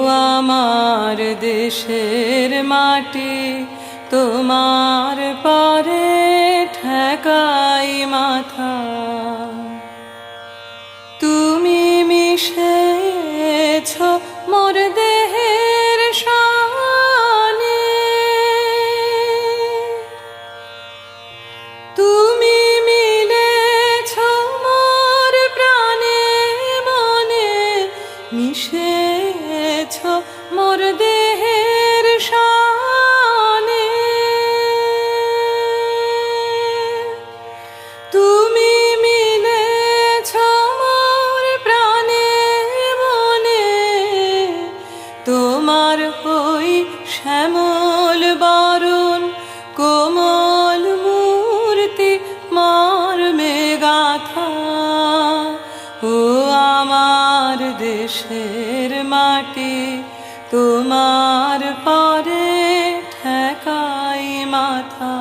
আমার দেশের মাটি তোমার পারে ঠেকাই মাথা। তুমি মিশেছ মোর দেহের শানে, তুমি মিলেছ মোর প্রাণে মনে, মিশেছ মোর দেহের শানে। তুমি মিলেছ মোর প্রাণে মনে, তোমার হই শ্যামল বরণ কোমল মূর্তি মর্মে গাথা। ও আমার দেশের মাটি তোমার পারে ঠেকাই মাথা।